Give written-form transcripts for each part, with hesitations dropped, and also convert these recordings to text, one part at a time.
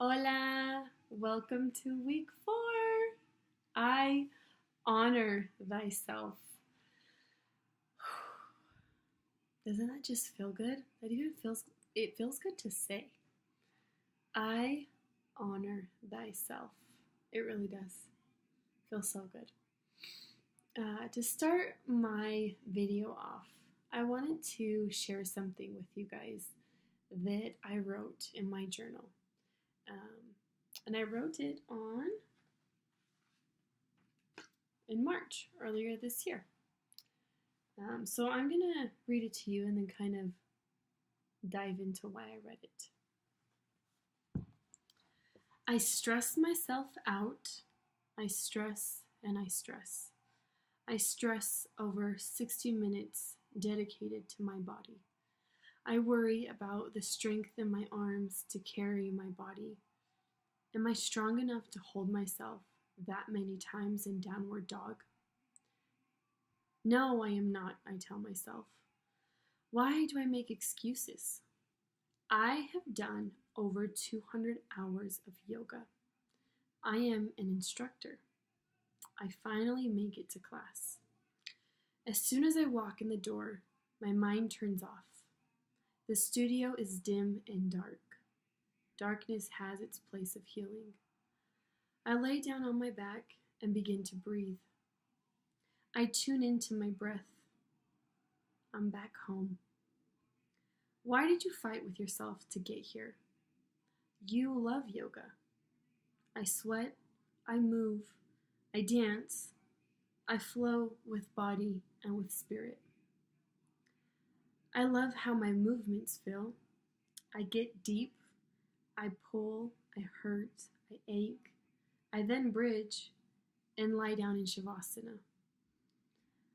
Hola! Welcome to week 4. I honor thyself. Doesn't that just feel good? It feels good to say. I honor thyself. It really does. Feels so good. To start my video off, I wanted to share something with you guys that I wrote in my journal. And I wrote it in March, earlier this year. So I'm going to read it to you and then kind of dive into why I read it. I stress myself out. I stress and I stress. I stress over 60 minutes dedicated to my body. I worry about the strength in my arms to carry my body. Am I strong enough to hold myself that many times in downward dog? No, I am not, I tell myself. Why do I make excuses? I have done over 200 hours of yoga. I am an instructor. I finally make it to class. As soon as I walk in the door, my mind turns off. The studio is dim and dark. Darkness has its place of healing. I lay down on my back and begin to breathe. I tune into my breath. I'm back home. Why did you fight with yourself to get here? You love yoga. I sweat, I move, I dance, I flow with body and with spirit. I love how my movements feel. I get deep. I pull, I hurt, I ache. I then bridge and lie down in Shavasana.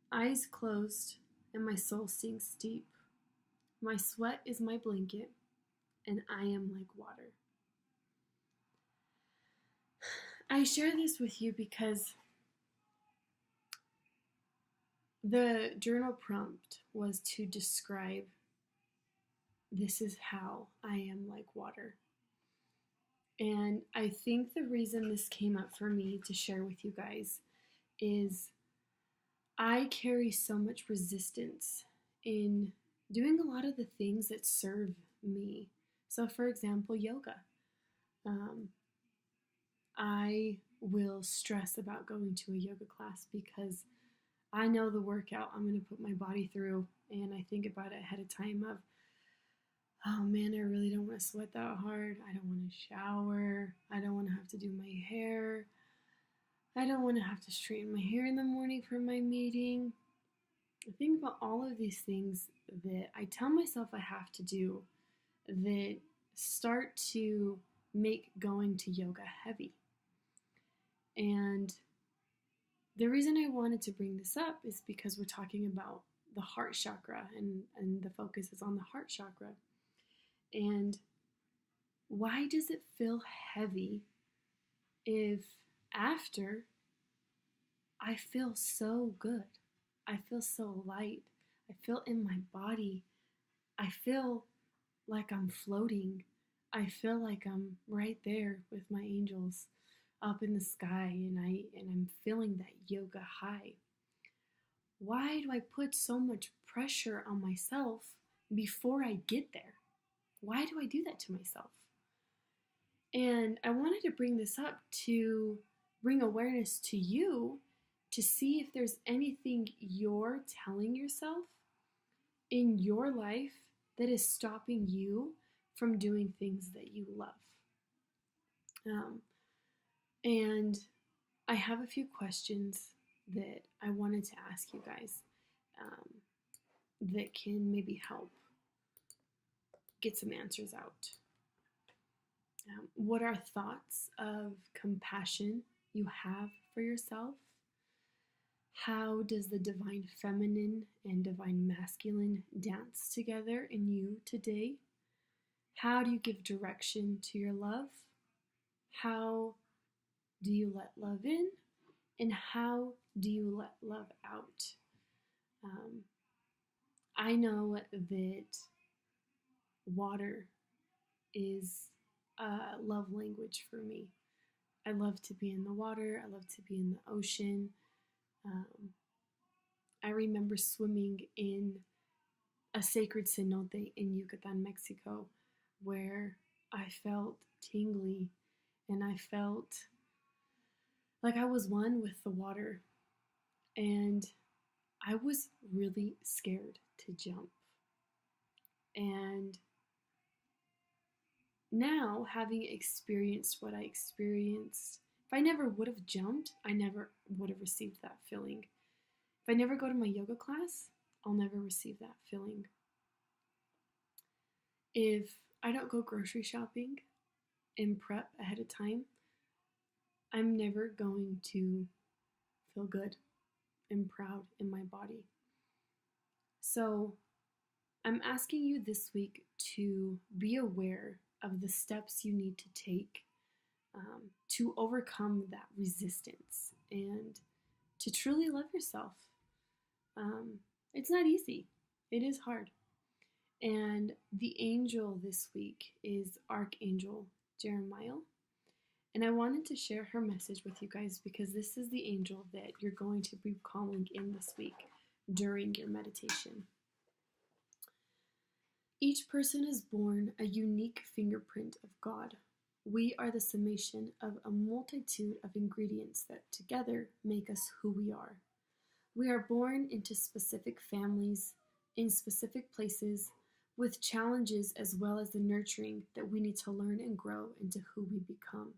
Eyes closed and my soul sinks deep. My sweat is my blanket and I am like water. I share this with you because the journal prompt was to describe this is how I am like water. And I think the reason this came up for me to share with you guys is I carry so much resistance in doing a lot of the things that serve me. So, for example, yoga. I will stress about going to a yoga class because I know the workout I'm going to put my body through, and I think about it ahead of time of, oh man, I really don't want to sweat that hard. I don't want to shower. I don't want to have to do my hair. I don't want to have to straighten my hair in the morning for my meeting. I think about all of these things that I tell myself I have to do that start to make going to yoga heavy. And the reason I wanted to bring this up is because we're talking about the heart chakra and the focus is on the heart chakra. And why does it feel heavy if after I feel so good? I feel so light. I feel in my body. I feel like I'm floating. I feel like I'm right there with my angels up in the sky and I'm feeling that yoga high. Why do I put so much pressure on myself before I get there? Why do I do that to myself? And I wanted to bring this up to bring awareness to you to see if there's anything you're telling yourself in your life that is stopping you from doing things that you love. And I have a few questions that I wanted to ask you guys that can maybe help get some answers out. What are thoughts of compassion you have for yourself? How does the divine feminine and divine masculine dance together in you today? How do you give direction to your love? How do you let love in? And how do you let love out? I know that water is love language for me. I love to be in the water. I love to be in the ocean. Um, I remember swimming in a sacred cenote in Yucatan, Mexico, where I felt tingly and I felt like I was one with the water. And I was really scared to jump. And now, having experienced what I experienced, if I never would have jumped, I never would have received that feeling. If I never go to my yoga class, I'll never receive that feeling. If I don't go grocery shopping and prep ahead of time, I'm never going to feel good and proud in my body. So I'm asking you this week to be aware of the steps you need to take to overcome that resistance and to truly love yourself. It's not easy. It is hard. And the angel this week is Archangel Jeremiah. And I wanted to share her message with you guys because this is the angel that you're going to be calling in this week during your meditation. Each person is born a unique fingerprint of God. We are the summation of a multitude of ingredients that together make us who we are. We are born into specific families, in specific places, with challenges as well as the nurturing that we need to learn and grow into who we become.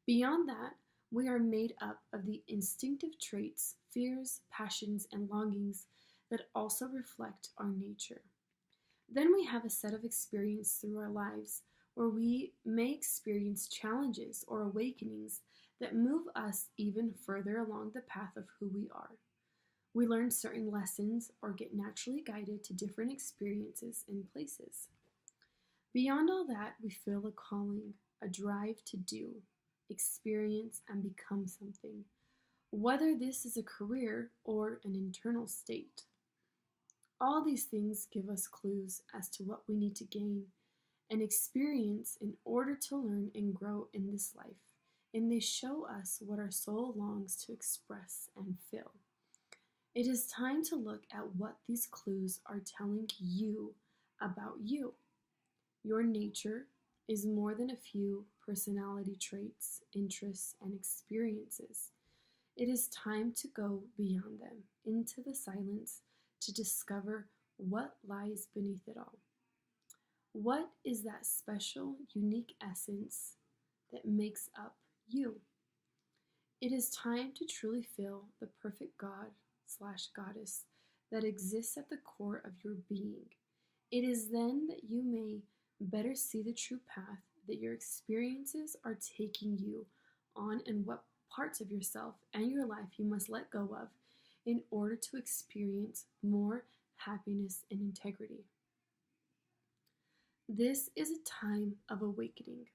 Beyond that, we are made up of the instinctive traits, fears, passions, and longings that also reflect our nature. Then we have a set of experience through our lives where we may experience challenges or awakenings that move us even further along the path of who we are. We learn certain lessons or get naturally guided to different experiences and places. Beyond all that, we feel a calling, a drive to do, experience, and become something, whether this is a career or an internal state. All these things give us clues as to what we need to gain and experience in order to learn and grow in this life, and they show us what our soul longs to express and feel. It is time to look at what these clues are telling you about you. Your nature is more than a few personality traits, interests, and experiences. It is time to go beyond them, into the silence, to discover what lies beneath it all. What is that special, unique essence that makes up you? It is time to truly feel the perfect God/goddess that exists at the core of your being. It is then that you may better see the true path that your experiences are taking you on and what parts of yourself and your life you must let go of in order to experience more happiness and integrity. This is a time of awakening,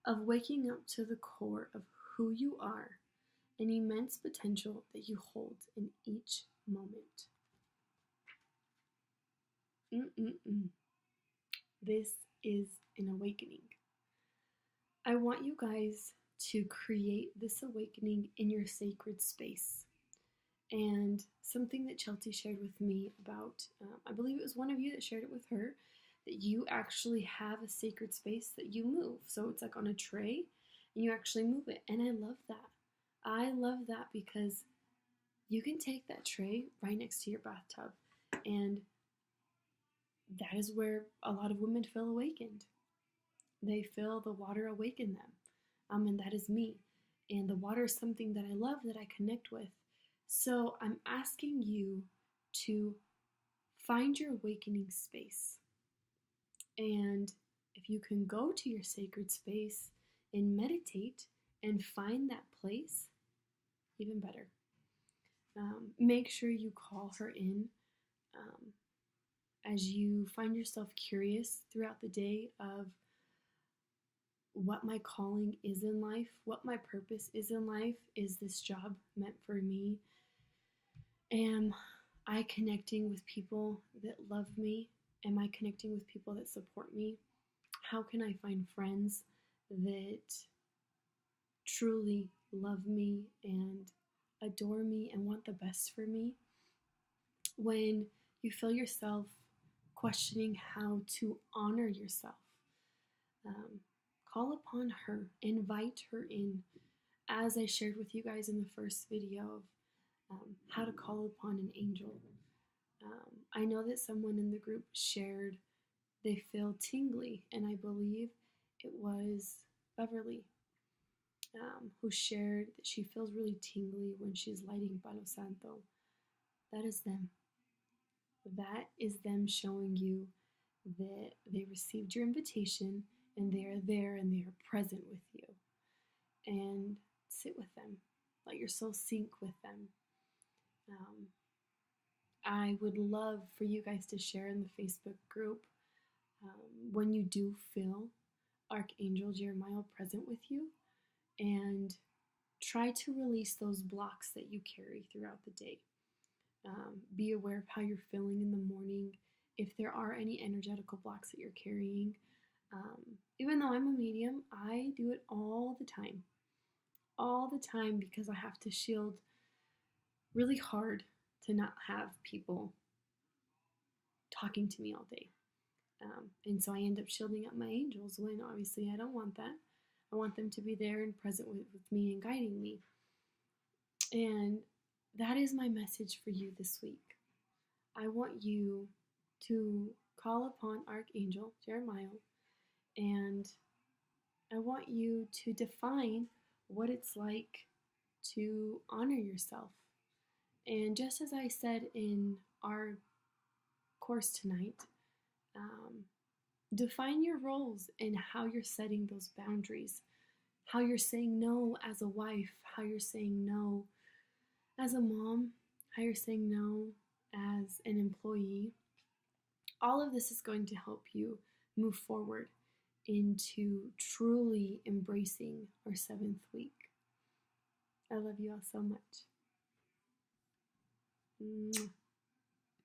of waking up to the core of who you are and immense potential that you hold in each moment. This is an awakening. I want you guys to create this awakening in your sacred space. And something that Chelsea shared with me about, I believe it was one of you that shared it with her, that you actually have a sacred space that you move. So it's like on a tray and you actually move it. And I love that. I love that because you can take that tray right next to your bathtub, and that is where a lot of women feel awakened. They feel the water awaken them. And that is me. And the water is something that I love, that I connect with. So I'm asking you to find your awakening space. And if you can go to your sacred space and meditate and find that place, even better. Make sure you call her in as you find yourself curious throughout the day of what my calling is in life, what my purpose is in life. Is this job meant for me? Am I connecting with people that love me? Am I connecting with people that support me? How can I find friends that truly love me and adore me and want the best for me? When you feel yourself questioning how to honor yourself, um, call upon her, invite her in. As I shared with you guys in the first video of how to call upon an angel. I know that someone in the group shared they feel tingly, and I believe it was Beverly who shared that she feels really tingly when she's lighting Palo Santo. That is them. That is them showing you that they received your invitation and they are there and they are present with you. And sit with them. Let your soul sink with them. I would love for you guys to share in the Facebook group when you do feel Archangel Jeremiah present with you, and try to release those blocks that you carry throughout the day. Be aware of how you're feeling in the morning. If there are any energetical blocks that you're carrying, even though I'm a medium, I do it all the time because I have to shield really hard to not have people talking to me all day. And so I end up shielding up my angels when obviously I don't want that. I want them to be there and present with me and guiding me. And that is my message for you this week. I want you to call upon Archangel Jeremiah, and I want you to define what it's like to honor yourself. And just as I said in our course tonight, define your roles and how you're setting those boundaries, how you're saying no as a wife, how you're saying no as a mom, how you're saying no as an employee. All of this is going to help you move forward into truly embracing our 7th week. I love you all so much. Mwah.